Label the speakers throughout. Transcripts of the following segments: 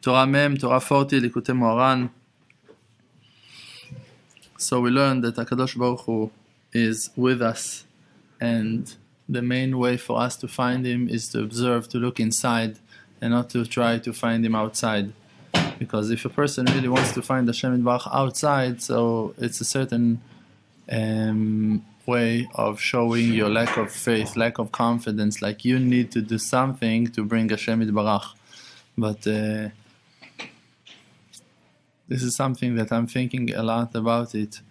Speaker 1: Torah Mem, Torah 40, Likutei Moharan. So we learned that HaKadosh Baruch Hu is with us, and the main way for us to find Him is to observe, to look inside, and not to try to find Him outside. Because if a person really wants to find Hashem Yitbarach outside, so it's a certain way of showing your lack of faith, lack of confidence, like you need to do something to bring Hashem Yitbarach. But this is something that I'm thinking a lot about it.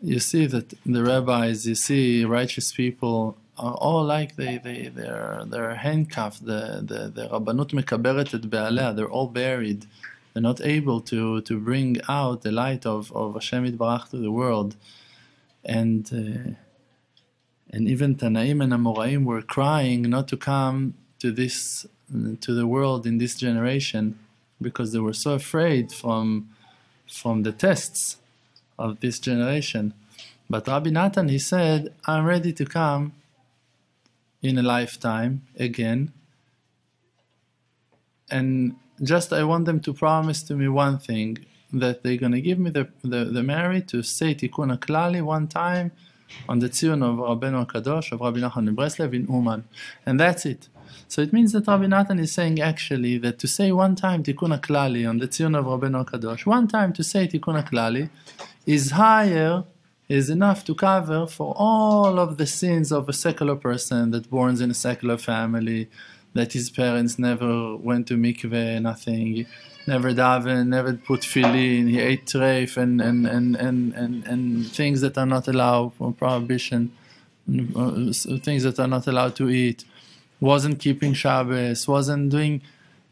Speaker 1: You see that the rabbis, you see righteous people are all like they're handcuffed. The Rabbanut Mekaberet et Be'alea, they're all buried. They're not able to bring out the light of Hashem Yitbarach to the world. And even Tanaim and Amoraim were crying not to come to the world in this generation, because they were so afraid from the tests of this generation. But Rabbi Natan, he said, I'm ready to come in a lifetime again, and just I want them to promise to me one thing, that they're going to give me the merit to say Tikkun HaKlali one time on the Tzion of Rabbeinu HaKadosh, of Rabbi Nachman Breslev in Uman, and that's it. So it means that Rabbi Natan is saying actually that to say one time Tikkun HaKlali on the Tzion of Rabbeinu HaKadosh, one time to say Tikkun HaKlali is higher, is enough to cover for all of the sins of a secular person that borns in a secular family, that his parents never went to mikveh, nothing, never daven, never put tefillin, he ate treif and things that are not allowed, from prohibition, things that are not allowed to eat, wasn't keeping Shabbos, wasn't doing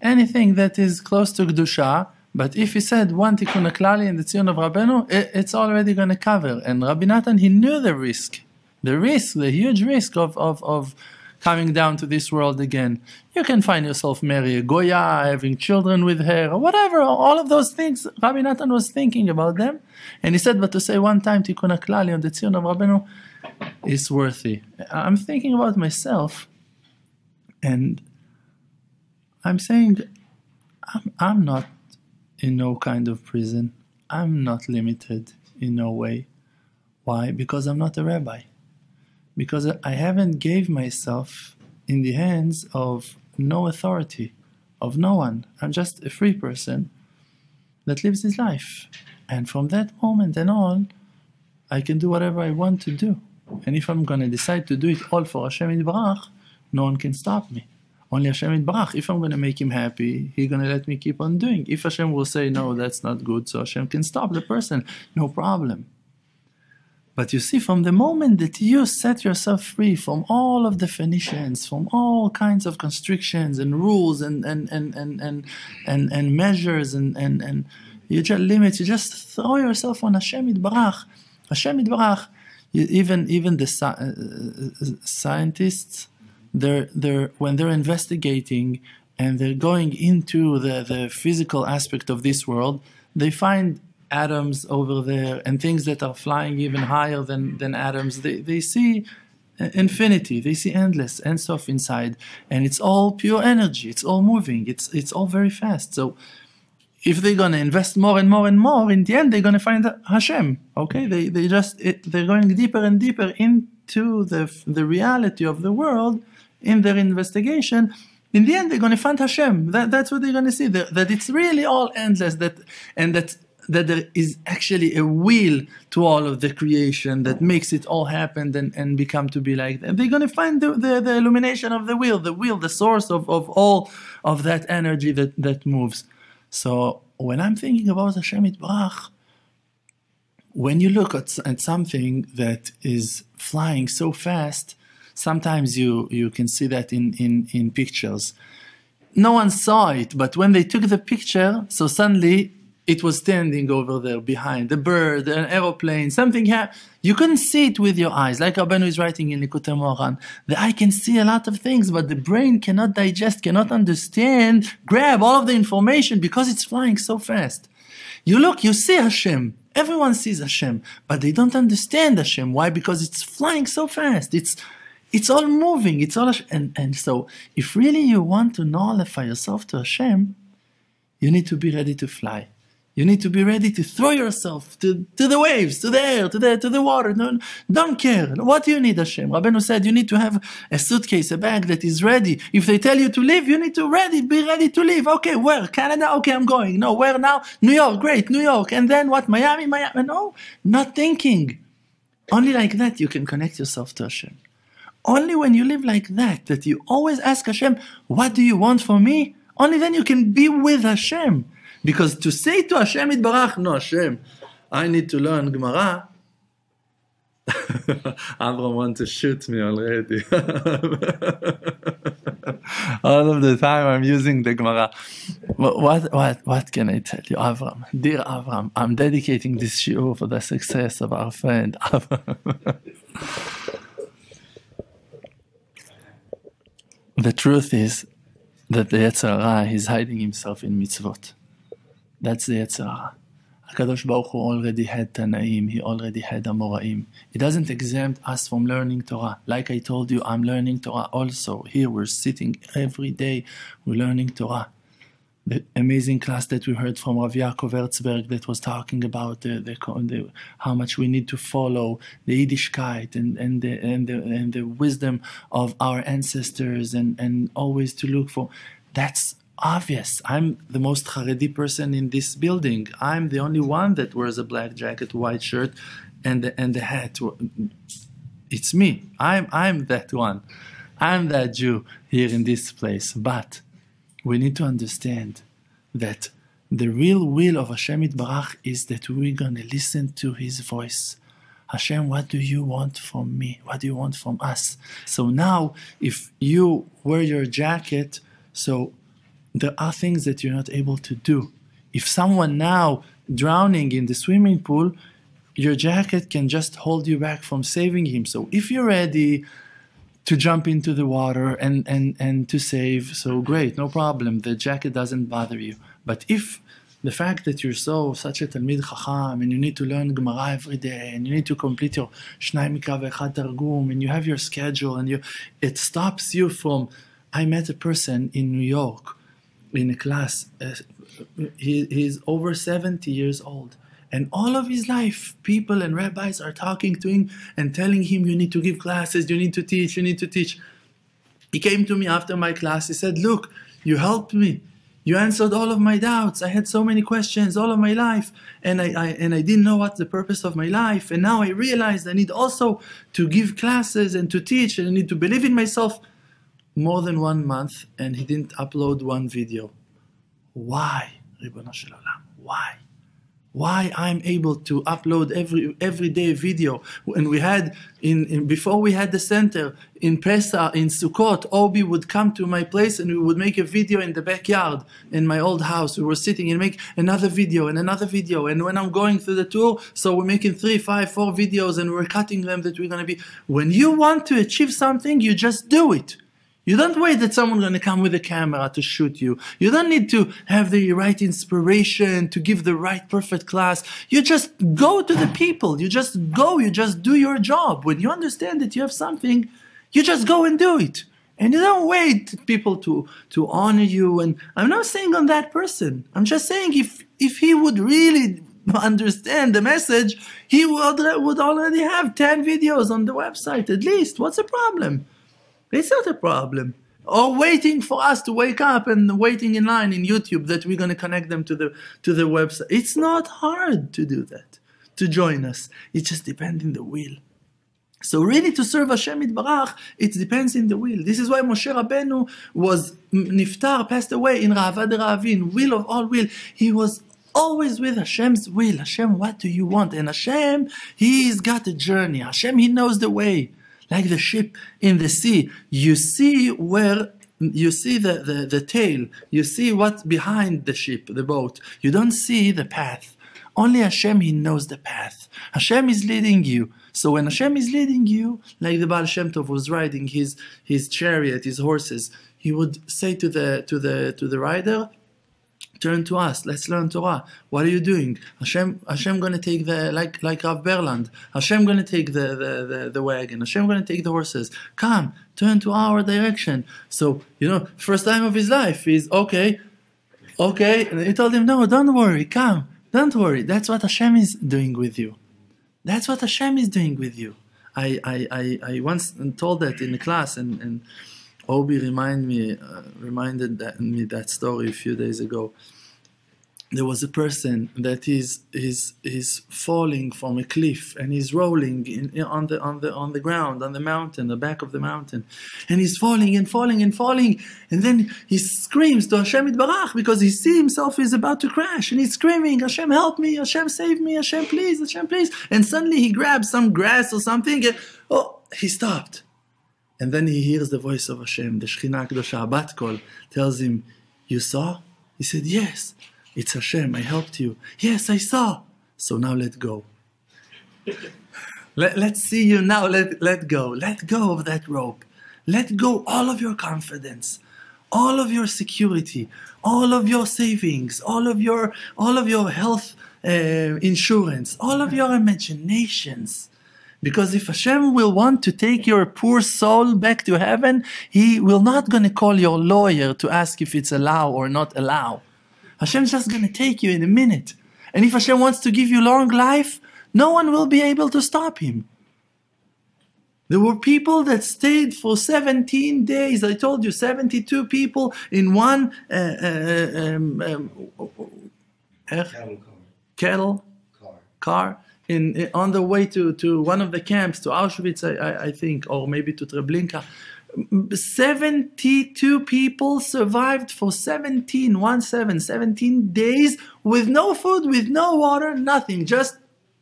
Speaker 1: anything that is close to Kedusha. But if he said one Tikkun HaKlali in the Tzion of Rabbeinu, it's already going to cover. And Rabbi Natan, he knew the huge risk of coming down to this world again. You can find yourself marry a Goya, having children with her, or whatever, all of those things. Rabbi Natan was thinking about them. And he said, but to say one time Tikkun HaKlali on the Tzion of Rabbeinu is worthy. I'm thinking about myself, and I'm saying, I'm not in no kind of prison. I'm not limited in no way. Why? Because I'm not a rabbi. Because I haven't gave myself in the hands of no authority, of no one. I'm just a free person that lives his life. And from that moment and on, I can do whatever I want to do. And if I'm going to decide to do it all for Hashem Yitbarach, no one can stop me. Only Hashem Yitbarach. If I'm going to make him happy, he's going to let me keep on doing. If Hashem will say, no, that's not good, so Hashem can stop the person, no problem. But you see, from the moment that you set yourself free from all of definitions, from all kinds of constrictions and rules and measures and you just limits, you just throw yourself on Hashem Yitbarach. Hashem Yitbarach, even the scientists, they're when they're investigating and they're going into the physical aspect of this world, they find atoms over there and things that are flying even higher than atoms. They see infinity, they see endless, Ein Sof inside, and it's all pure energy, it's all moving, it's all very fast. So if they're going to invest more and more and more, in the end they're going to find Hashem. Okay, they're going deeper and deeper into the reality of the world in their investigation. In the end they're going to find Hashem. That's what they're going to see, that it's really all endless, that there is actually a will to all of the creation that makes it all happen and become to be like that. They're going to find the illumination of the will, the source of all of that energy that moves. So when I'm thinking about Hashem Yitbarach, when you look at something that is flying so fast, sometimes you can see that in pictures. No one saw it, but when they took the picture, so suddenly it was standing over there behind, the bird, an aeroplane, something happened. You couldn't see it with your eyes, like Rabbeinu is writing in Likutei Moharan. The eye can see a lot of things, but the brain cannot digest, cannot understand, grab all of the information because it's flying so fast. You look, you see Hashem. Everyone sees Hashem, but they don't understand Hashem. Why? Because it's flying so fast. It's all moving. It's all and so if really you want to nullify yourself to Hashem, You need to be ready to fly. You need to be ready to throw yourself to the waves, to the air, to the water. No, don't care. What do you need, Hashem? Rabbeinu said you need to have a suitcase, a bag that is ready. If they tell you to leave, you need to be ready to leave. Okay, where? Canada? Okay, I'm going. No, where now? New York. Great, New York. And then what? Miami? No, not thinking. Only like that you can connect yourself to Hashem. Only when you live like that, that you always ask Hashem, what do you want from me? Only then you can be with Hashem. Because to say to Hashem Yitbarach, no, Hashem, I need to learn Gemara. Avram wants to shoot me already. All of the time I'm using the Gemara. What can I tell you, Avram? Dear Avram, I'm dedicating this shiur for the success of our friend Avram. The truth is that the Yetzer Hara is hiding himself in mitzvot. That's the Yetzer Hara. HaKadosh Baruch Hu already had Tanaim, he already had Amoraim. It doesn't exempt us from learning Torah. Like I told you, I'm learning Torah also. Here we're sitting every day, we're learning Torah. The amazing class that we heard from Rav Yaakov Herzberg that was talking about how much we need to follow the Yiddishkeit and the wisdom of our ancestors and always to look for. That's obvious. I'm the most Haredi person in this building. I'm the only one that wears a black jacket, white shirt, and the hat. It's me. I'm that one. I'm that Jew here in this place. But we need to understand that the real will of Hashem Yitbarach is that we're going to listen to His voice. Hashem, what do you want from me? What do you want from us? So now, if you wear your jacket, so there are things that you're not able to do. If someone now drowning in the swimming pool, your jacket can just hold you back from saving him. So if you're ready to jump into the water and to save, so great, no problem. The jacket doesn't bother you. But if the fact that you're such a Talmid Chacham and you need to learn Gemara every day and you need to complete your Shnai Mikra V'Echad Targum and you have your schedule and it stops you from... I met a person in New York in a class. He's over 70 years old. And all of his life, people and rabbis are talking to him and telling him, you need to give classes, you need to teach, you need to teach. He came to me after my class. He said, look, you helped me. You answered all of my doubts. I had so many questions all of my life. And I didn't know what's the purpose of my life. And now I realized I need also to give classes and to teach. And I need to believe in myself. More than 1 month. And he didn't upload one video. Why? Ribono Shel Olam? Why? Why I'm able to upload every day video. And we had, before we had the center, in Pesach, in Sukkot, Obi would come to my place and we would make a video in the backyard in my old house. We were sitting and make another video and another video. And when I'm going through the tour, so we're making 3, 5, 4 videos and we're cutting them that we're going to be. When you want to achieve something, you just do it. You don't wait that someone's going to come with a camera to shoot you. You don't need to have the right inspiration to give the right perfect class. You just go to the people. You just go. You just do your job. When you understand that you have something, you just go and do it. And you don't wait people to honor you. And I'm not saying on that person. I'm just saying if he would really understand the message, he would already have 10 videos on the website at least. What's the problem? It's not a problem. Or waiting for us to wake up and waiting in line in YouTube that we're going to connect them to the website. It's not hard to do that, to join us. It just depends in the will. So really to serve Hashem Yitbarach, it depends in the will. This is why Moshe Rabbeinu was niftar, passed away in Ra'avad Ra'avin, will of all will. He was always with Hashem's will. Hashem, what do you want? And Hashem, He's got a journey. Hashem, He knows the way. Like the ship in the sea, you see the tail, you see what's behind the ship, the boat. You don't see the path. Only Hashem, He knows the path. Hashem is leading you. So when Hashem is leading you, like the Baal Shem Tov was riding his chariot, his horses, he would say to the rider, turn to us, let's learn Torah. What are you doing? Hashem going to take like Rav Berland. Hashem going to take the wagon. Hashem going to take the horses. Come, turn to our direction. So, first time of his life is, okay, Okay, and he told him, no, don't worry, come, don't worry. That's what Hashem is doing with you. That's what Hashem is doing with you. I once told that in the class, and Obi reminded me that story a few days ago. There was a person that is falling from a cliff, and he's rolling on the ground, on the mountain, the back of the mountain, and he's falling and falling and falling, and then he screams to Hashem Yitbarach because he sees himself is about to crash, and he's screaming, Hashem help me, Hashem save me, Hashem please, and suddenly he grabs some grass or something, and he stopped, and then he hears the voice of Hashem, the Shekhinah Kedosha, Bat Kol, tells him, you saw? He said, yes. It's Hashem, I helped you. Yes, I saw. So now let go. Let's see you now, let go. Let go of that rope. Let go all of your confidence, all of your security, all of your savings, all of your health insurance, all of your imaginations. Because if Hashem will want to take your poor soul back to heaven, He will not going to call your lawyer to ask if it's allow or not allow. Hashem's just going to take you in a minute. And if Hashem wants to give you long life, no one will be able to stop Him. There were people that stayed for 17 days. I told you, 72 people in one cattle car on the way to one of the camps, to Auschwitz, I think, or maybe to Treblinka. 72 people survived for 17 days with no food, with no water, nothing, just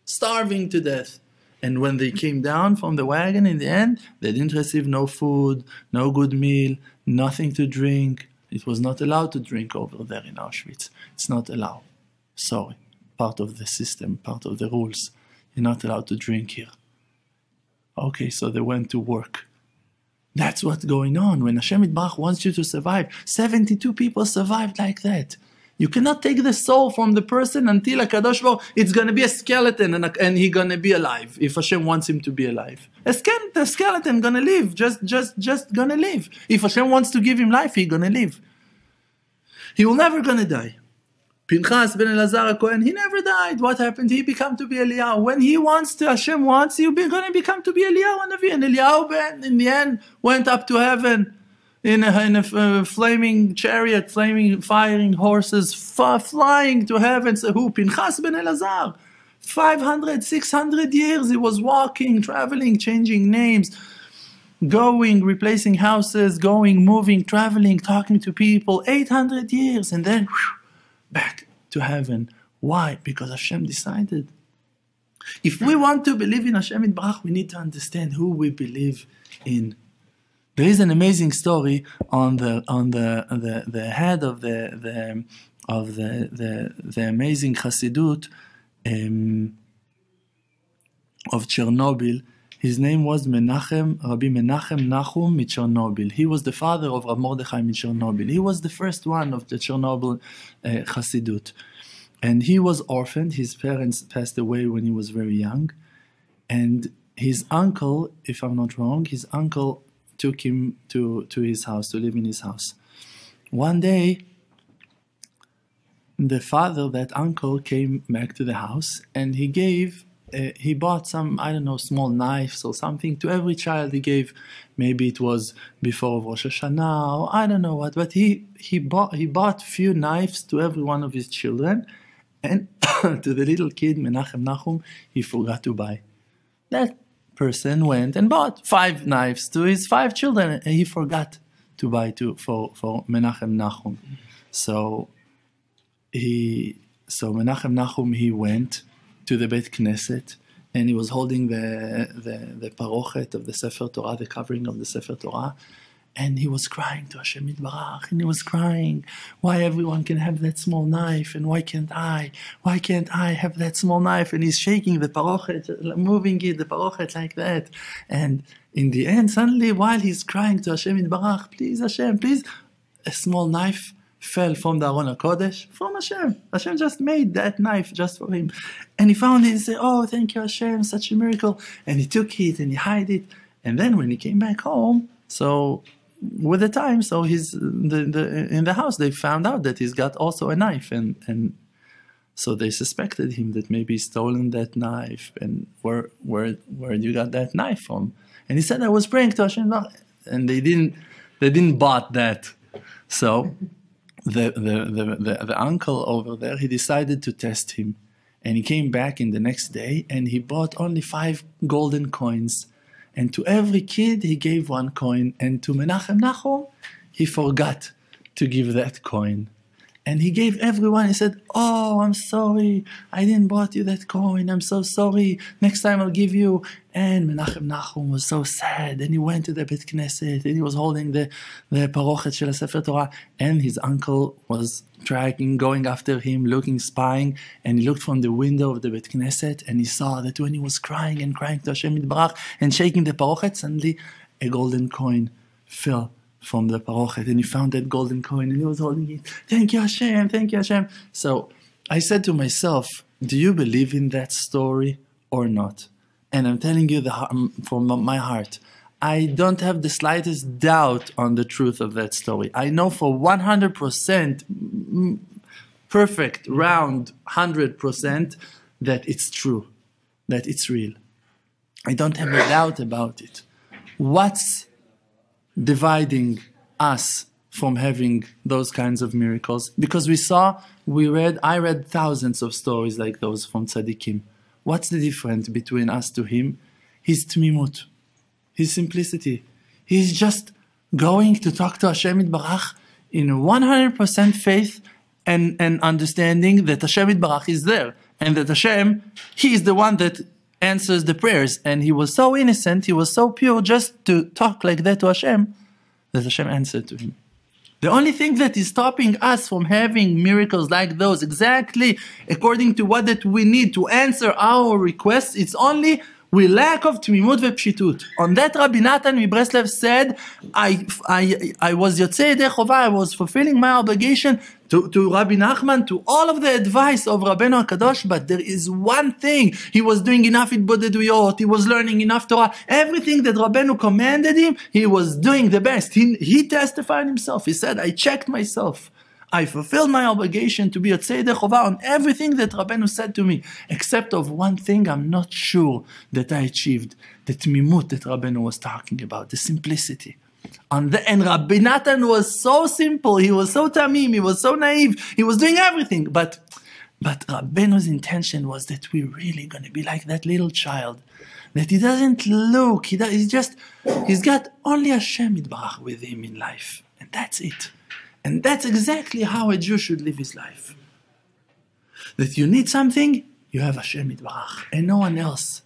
Speaker 1: starving to death. And when they came down from the wagon in the end, they didn't receive no food, no good meal, nothing to drink. It was not allowed to drink over there in Auschwitz. It's not allowed. Sorry. Part of the system, part of the rules. You're not allowed to drink here. Okay, so they went to work. That's what's going on. When Hashem Yitbarach wants you to survive, 72 people survived like that. You cannot take the soul from the person until HaKadosh Baruch Hu, it's going to be a skeleton and he's going to be alive, if Hashem wants him to be alive. The skeleton going to live, just going to live. If Hashem wants to give him life, he's going to live. He will never going to die. Pinchas ben Elazar HaKohen, he never died. What happened? He became to be Eliyahu. When he wants to, Hashem wants, he's going to become to be Eliyahu Navi. And Eliyahu, in the end, went up to heaven in a flaming chariot, firing horses, flying to heaven. So who? Pinchas ben Elazar. 500, 600 years he was walking, traveling, changing names, going, replacing houses, going, moving, traveling, talking to people. 800 years. And then back to heaven. Why? Because Hashem decided. If we want to believe in Hashem Yitbarach, we need to understand who we believe in. There is an amazing story on the head of the amazing Chassidut of Chernobyl. His name was Rabbi Menachem Nachum Chernobyl. He was the father of Rav Mordechai Chernobyl. He was the first one of the Chernobyl Chassidut. And he was orphaned. His parents passed away when he was very young. And his uncle, if I'm not wrong, his uncle took him to his house, to live in his house. One day, the father, that uncle, came back to the house and he bought some, I don't know, small knives or something to every child. He gave, maybe it was before Rosh Hashanah, or I don't know what, but he bought few knives to every one of his children, and to the little kid, Menachem Nachum, he forgot to buy. That person went and bought 5 knives to his 5 children, and he forgot to buy for Menachem Nachum. So Menachem Nachum, he went to the Beit Knesset, and he was holding the parochet of the Sefer Torah, the covering of the Sefer Torah, and he was crying to Hashem Yitbarach, and he was crying, why everyone can have that small knife, and why can't I? Why can't I have that small knife? And he's shaking the parochet, moving the parochet like that, and in the end, suddenly, while he's crying to Hashem Yitbarach, please Hashem, please, a small knife fell from the Aron HaKodesh, from Hashem. Hashem just made that knife just for him. And he found it and said, oh, thank you Hashem, such a miracle. And he took it and he hid it. And then when he came back home, so with the time, so in the house they found out that he's got also a knife, and so they suspected him that maybe he's stolen that knife, and where you got that knife from? And he said, I was praying to Hashem, and they didn't bought that. So the uncle over there, he decided to test him, and he came back in the next day, and he bought only 5 golden coins, and to every kid he gave 1 coin, and to Menachem Nachum he forgot to give that coin. And he gave everyone, he said, oh, I'm sorry, I didn't bought you that coin, I'm so sorry, next time I'll give you. And Menachem Nachum was so sad, and he went to the Bet Knesset, and he was holding the parochet shel Sefer Torah, and his uncle was tracking, going after him, looking, spying, and he looked from the window of the Bet Knesset, and he saw that when he was crying to Hashem Yitbarach, and shaking the parochet, suddenly a golden coin fell from the parochet, and he found that golden coin, and he was holding it. Thank you, Hashem. Thank you, Hashem. So I said to myself, do you believe in that story or not? And I'm telling you from my heart, I don't have the slightest doubt on the truth of that story. I know for 100%, perfect, round 100%, that it's true, that it's real. I don't have a doubt about it. What's dividing us from having those kinds of miracles? Because I read thousands of stories like those from tzaddikim. What's the difference between us to him? His tmimut, his simplicity. He's just going to talk to Hashem Yitbarach in 100% faith and understanding that Hashem Yitbarach is there, and that Hashem, he is the one that answers the prayers. And he was so innocent, he was so pure, just to talk like that to Hashem, that Hashem answered to him. The only thing that is stopping us from having miracles like those, exactly according to what that we need to answer our requests, it's only we lack of tmimut v'pshitut. On that, Rabbi Natan Mibreslev said, I was yotzei yedei chova, I was fulfilling my obligation to Rabbi Nachman, to all of the advice of Rabbeinu HaKadosh, but there is one thing. He was doing enough Hitbodeduyot, he was learning enough Torah, everything that Rabbeinu commanded him, he was doing the best. He testified himself, he said, I checked myself. I fulfilled my obligation to be yotzei yedei chova on everything that Rabbeinu said to me, except of one thing I'm not sure that I achieved, the tmimut that Rabbeinu was talking about, the simplicity. And Rabbi Natan was so simple, he was so tamim, he was so naive, he was doing everything. But Rabbeinu's intention was that we're really going to be like that little child, that he doesn't look, he's got only Hashem Yitbarach with him in life, and that's it. And that's exactly how a Jew should live his life. That you need something, you have Hashem Yitbarach, and no one else.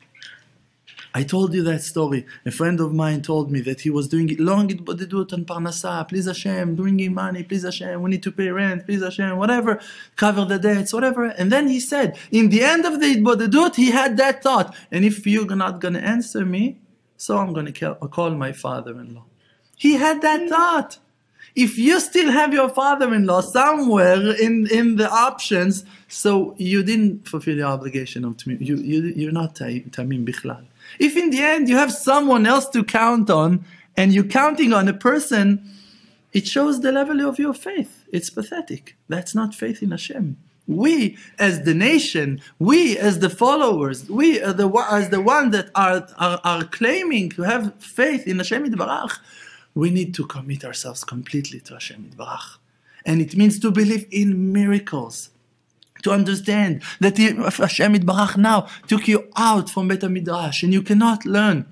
Speaker 1: I told you that story. A friend of mine told me that he was doing long hitbodedut on parnasa, please Hashem, bringing money, please Hashem, we need to pay rent, please Hashem, whatever, cover the debts, whatever. And then he said, in the end of the hitbodedut, he had that thought, and if you're not going to answer me, so I'm going to call my father-in-law. He had that thought. If you still have your father-in-law somewhere in the options, so you didn't fulfill your obligation of tamim. You're not tamim bichlal. If in the end you have someone else to count on, and you're counting on a person, it shows the level of your faith. It's pathetic. That's not faith in Hashem. We, as the nation, we as the followers, we as the ones that are claiming to have faith in Hashem Yitbarach, we need to commit ourselves completely to Hashem Yitbarach. And it means to believe in miracles. To understand that Hashem Yitbarach now took you out from Beit HaMidrash and you cannot learn.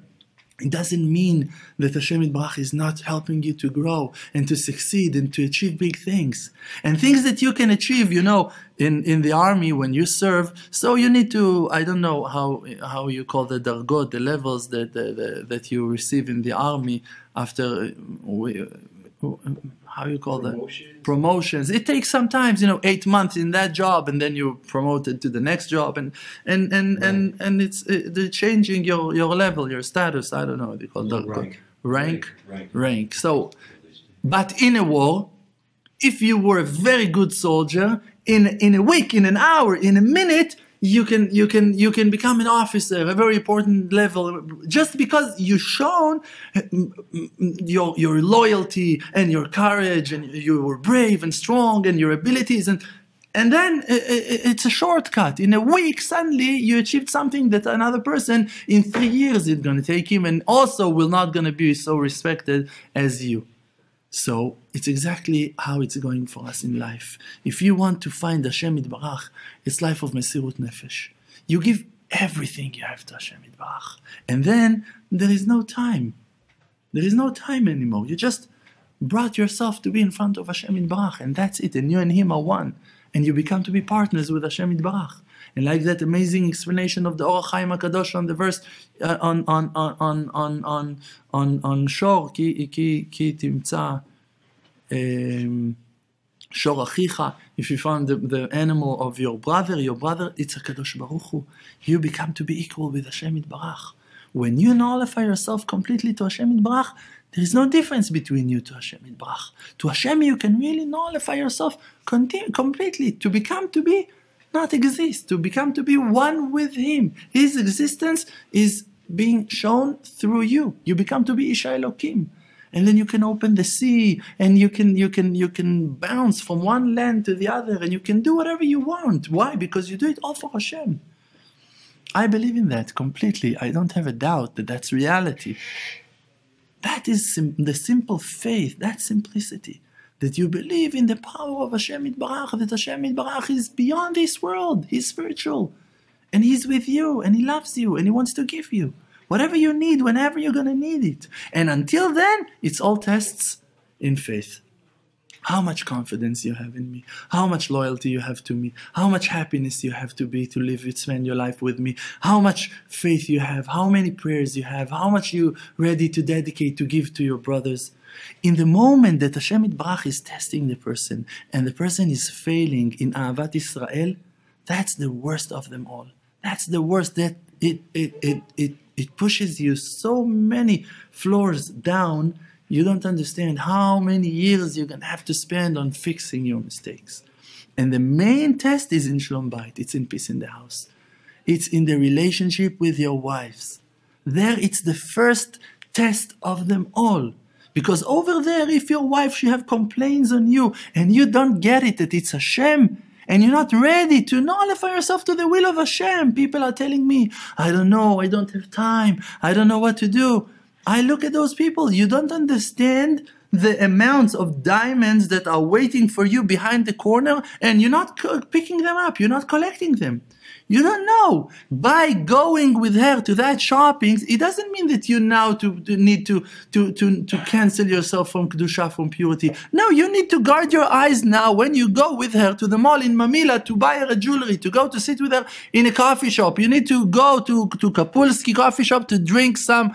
Speaker 1: It doesn't mean that Hashem Yitbarach is not helping you to grow and to succeed and to achieve big things. And things that you can achieve, in the army when you serve, so you need to, I don't know how you call the dargot, the levels that you receive in the army after, how you call that? Promotions. It takes sometimes, 8 months in that job, and then you're promoted to the next job, and it's they're changing your level, your status. I don't know what they call that. Rank. So, but in a war, if you were a very good soldier, in a week, in an hour, in a minute, you can become an officer, a very important level, just because you've shown your loyalty and your courage, and you were brave and strong, and your abilities, and then it's a shortcut. In a week, suddenly you achieved something that another person in 3 years is going to take him, and also will not going to be so respected as you. So it's exactly how it's going for us in life. If you want to find Hashem Yitbarach, it's life of Mesirut Nefesh. You give everything you have to Hashem Yitbarach. And then there is no time. There is no time anymore. You just brought yourself to be in front of Hashem Yitbarach, and that's it. And you and him are one. And you become to be partners with Hashem Yitbarach. And like that amazing explanation of the Or HaChaim HaKadosh on the verse on Shor, ki timtza Shor Achicha. If you found the animal of your brother, it's HaKadosh Baruch Hu. You become to be equal with Hashem Yitbarach. When you nullify yourself completely to Hashem Yitbarach, there is no difference between you to Hashem Yitbarach. To Hashem you can really nullify yourself completely, to become to be not exist, to become to be one with Him. His existence is being shown through you. You become to be Isha Elokim. And then you can open the sea, and you can bounce from one land to the other, and you can do whatever you want. Why? Because you do it all for Hashem. I believe in that completely. I don't have a doubt that that's reality. That is the simple faith, that simplicity. That you believe in the power of Hashem Yitbarach, that Hashem Yitbarach is beyond this world. He's spiritual. And He's with you, and He loves you, and He wants to give you whatever you need, whenever you're going to need it. And until then, it's all tests in faith. How much confidence you have in me, how much loyalty you have to me, how much happiness you have to be to live, spend your life with me, how much faith you have, how many prayers you have, how much you ready to dedicate to give to your brothers. In the moment that Hashem Yitbarach is testing the person, and the person is failing in Ahavat Israel, that's the worst of them all. That's the worst. That it pushes you so many floors down. You don't understand how many years you're going to have to spend on fixing your mistakes. And the main test is in Shalom Bayit. It's in peace in the house. It's in the relationship with your wives. There, it's the first test of them all. Because over there, if your wife, she have complaints on you, and you don't get it, that it's Hashem, and you're not ready to nullify yourself to the will of Hashem. People are telling me, I don't know, I don't have time, I don't know what to do. I look at those people. You don't understand the amounts of diamonds that are waiting for you behind the corner, and you're not picking them up. You're not collecting them. You don't know. By going with her to that shopping, it doesn't mean that you now need to cancel yourself from Kedusha, from purity. No, you need to guard your eyes now when you go with her to the mall in Mamila to buy her a jewelry, to go to sit with her in a coffee shop. You need to go to Kapulski coffee shop to drink some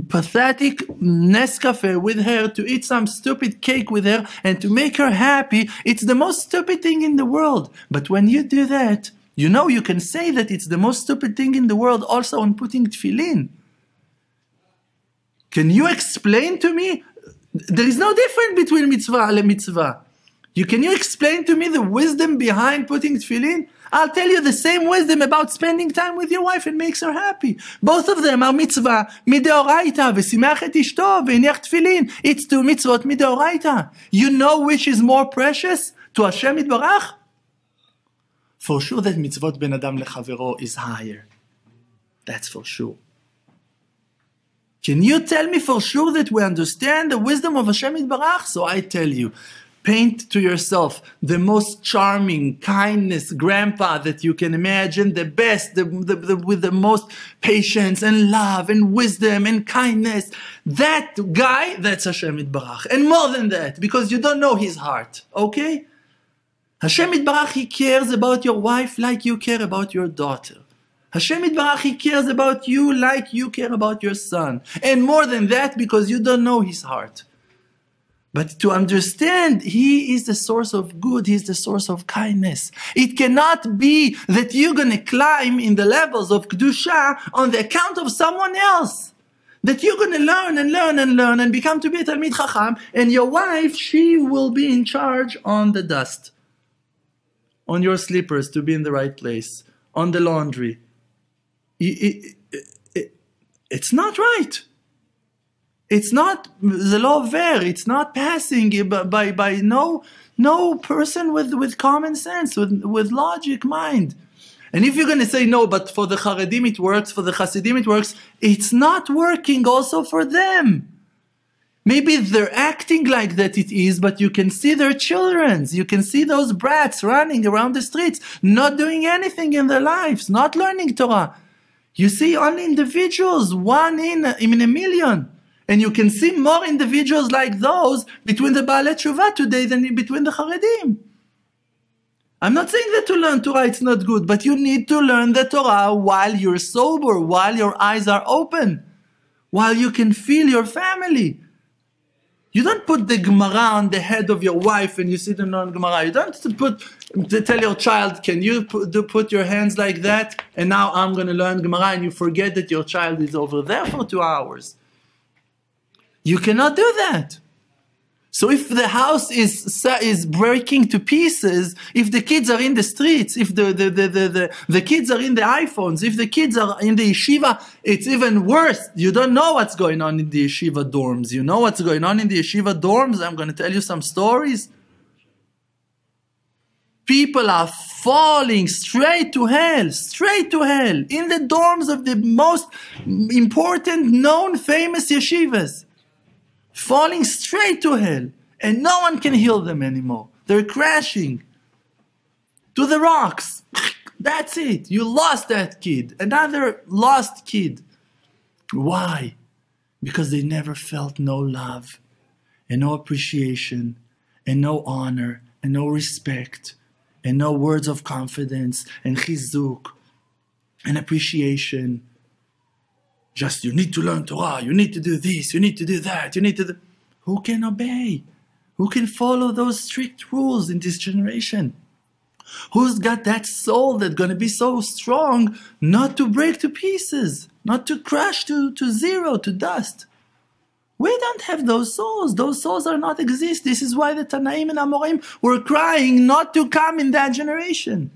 Speaker 1: pathetic Nescafe with her, to eat some stupid cake with her, and to make her happy. It's the most stupid thing in the world. But when you do that, you know you can say that it's the most stupid thing in the world also on putting tefillin. Can you explain to me? There is no difference between mitzvah and mitzvah. Can you explain to me the wisdom behind putting tefillin? I'll tell you the same wisdom about spending time with your wife. It makes her happy. Both of them are mitzvah mideoraita, v'simach et ishto, v'iniach tefillin. It's two mitzvot mideoraita. You know which is more precious to Hashem Yitbarach? For sure that mitzvot ben adam lechavero is higher. That's for sure. Can you tell me for sure that we understand the wisdom of Hashem Yitbarach? So I tell you, paint to yourself the most charming, kindness grandpa that you can imagine, the best, with the most patience and love and wisdom and kindness. That guy, that's Hashem Yitbarach. And more than that, because you don't know his heart, okay? Hashem Yitbarach, He cares about your wife like you care about your daughter. Hashem Yitbarach, He cares about you like you care about your son. And more than that, because you don't know his heart. But to understand, He is the source of good, He is the source of kindness. It cannot be that you're going to climb in the levels of Kedusha on the account of someone else. That you're going to learn and learn and learn and become to be a Talmid Chacham, and your wife, she will be in charge on the dust, on your slippers to be in the right place, on the laundry. It's not right. It's not the law ver. It's not passing by no person with common sense, with logic mind. And if you're going to say no, but for the Haredim it works, for the Hasidim it works, it's not working also for them. Maybe they're acting like that it is, but you can see their children. You can see those brats running around the streets, not doing anything in their lives, not learning Torah. You see only individuals, one in a million. And you can see more individuals like those between the Baalei Tshuva today than between the Haredim. I'm not saying that to learn Torah it's not good, but you need to learn the Torah while you're sober, while your eyes are open, while you can feel your family. You don't put the Gemara on the head of your wife and you sit and learn Gemara. You don't tell your child, can you put your hands like that? And now I'm going to learn Gemara, and you forget that your child is over there for 2 hours. You cannot do that. So if the house is breaking to pieces, if the kids are in the streets, if the kids are in the iPhones, if the kids are in the yeshiva, it's even worse. You don't know what's going on in the yeshiva dorms. You know what's going on in the yeshiva dorms? I'm going to tell you some stories. People are falling straight to hell, in the dorms of the most important, known, famous yeshivas. Falling straight to hell, and no one can heal them anymore. They're crashing to the rocks. That's it. You lost that kid. Another lost kid. Why? Because they never felt no love, and no appreciation, and no honor, and no respect, and no words of confidence, and chizuk, and appreciation. Just, you need to learn Torah, you need to do this, you need to do that, you need to do... Who can obey? Who can follow those strict rules in this generation? Who's got that soul that's going to be so strong not to break to pieces, not to crash to zero, to dust? We don't have those souls. Those souls are not exist. This is why the Tanaim and Amorim were crying not to come in that generation.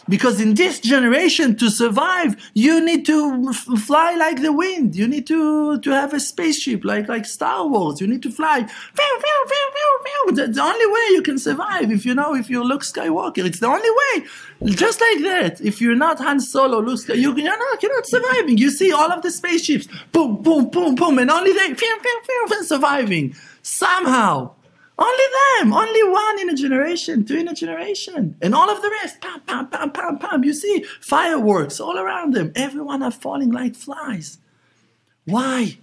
Speaker 1: Because in this generation, to survive, you need to fly like the wind. You need to have a spaceship like Star Wars. You need to fly. That's the only way you can survive. If you're Luke Skywalker, it's the only way. Just like that. If you're not Han Solo, Luke Skywalker, you're not surviving. You see all of the spaceships, boom, boom, boom, boom, and only they surviving somehow. Only them, only one in a generation, 2 in a generation. And all of the rest, pam, pam, pam, pam, pam. You see fireworks all around them. Everyone are falling like flies. Why?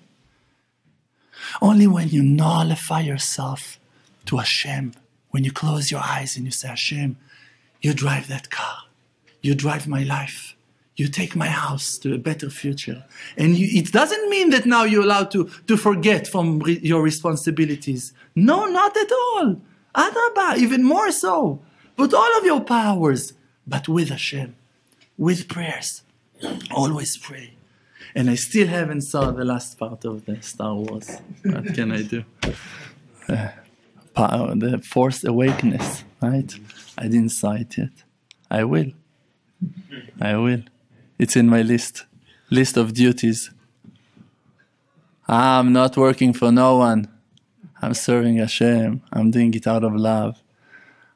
Speaker 1: Only when you nullify yourself to Hashem, when you close your eyes and you say, Hashem, you drive that car. You drive my life. You take my house to a better future. And it doesn't mean that now you're allowed to forget from your responsibilities. No, not at all. Adrabah, even more so. Put all of your powers, but with Hashem, with prayers. Always pray. And I still haven't saw the last part of the Star Wars. What can I do? The Force Awakenness, right? I didn't saw it yet. I will. It's in my list of duties. I'm not working for no one. I'm serving Hashem. I'm doing it out of love,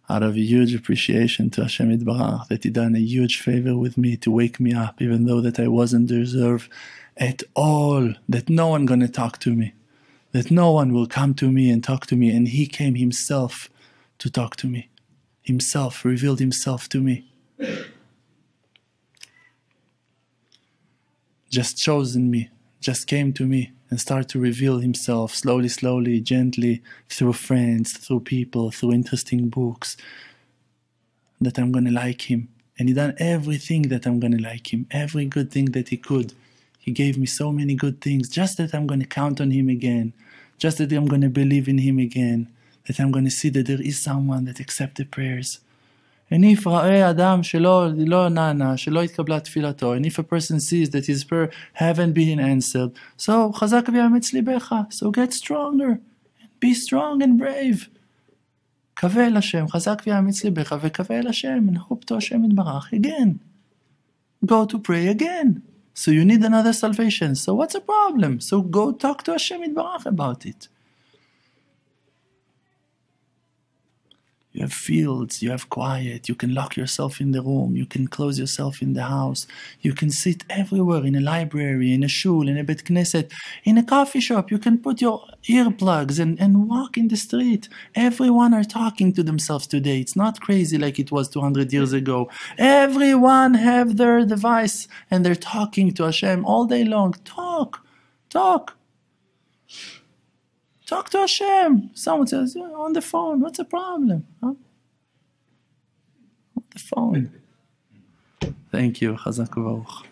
Speaker 1: out of a huge appreciation to Hashem Yitbarach, that He done a huge favor with me to wake me up, even though that I wasn't deserved at all, that no one gonna talk to me, that no one will come to me and talk to me, and He came Himself to talk to me. Himself revealed Himself to me. Just chosen me, just came to me and started to reveal Himself slowly, gently, through friends, through people, through interesting books, that I'm going to like Him. And He done everything that I'm going to like Him, every good thing that He could. He gave me so many good things, just that I'm going to count on Him again, just that I'm going to believe in Him again, that I'm going to see that there is someone that accepts the prayers. And if Adam שלא נענה, שלא התקבלה תפילתו, and if a person sees that his prayer haven't been answered, so חזק ויאמץ ליבך, so get stronger, be strong and brave. קווה אל השם, חזק ויאמץ ליבך, וקווה אל השם, and hope to Hashem יתברך again. go to pray again. So you need another salvation. So what's the problem? So go talk to Hashem Yitbarach about it. You have fields, you have quiet, you can lock yourself in the room, you can close yourself in the house, you can sit everywhere, in a library, in a shul, in a bet knesset, in a coffee shop, you can put your earplugs and walk in the street. Everyone are talking to themselves today. It's not crazy like it was 200 years ago. Everyone have their device and they're talking to Hashem all day long. Talk. Talk to Hashem. Someone says, on the phone, what's the problem? Huh? On the phone. Thank you. Chazak u'baruch.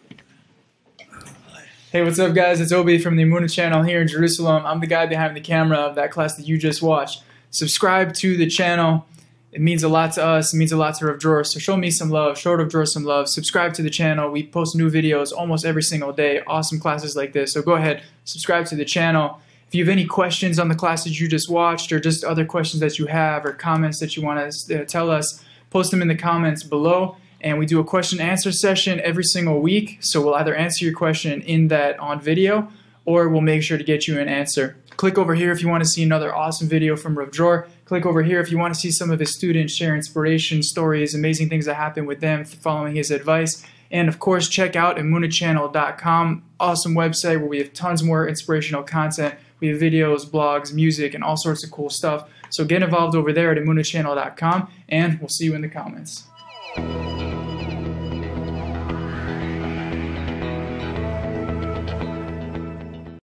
Speaker 2: Hey, what's up, guys? It's Obi from the Emunah channel here in Jerusalem. I'm the guy behind the camera of that class that you just watched. Subscribe to the channel. It means a lot to us. It means a lot to Rav Dror. So show me some love. Show Rav Dror some love. Subscribe to the channel. We post new videos almost every single day. Awesome classes like this. So go ahead, subscribe to the channel. If you have any questions on the classes you just watched or just other questions that you have or comments that you want to tell us, post them in the comments below. And we do a question and answer session every single week. So we'll either answer your question in that on video or we'll make sure to get you an answer. Click over here if you want to see another awesome video from Rav Dror. Click over here if you want to see some of his students share inspiration, stories, amazing things that happen with them following his advice. And of course, check out emunahchannel.com. Awesome website where we have tons more inspirational content. We have videos, blogs, music, and all sorts of cool stuff. So get involved over there at emunahchannel.com, and we'll see you in the comments.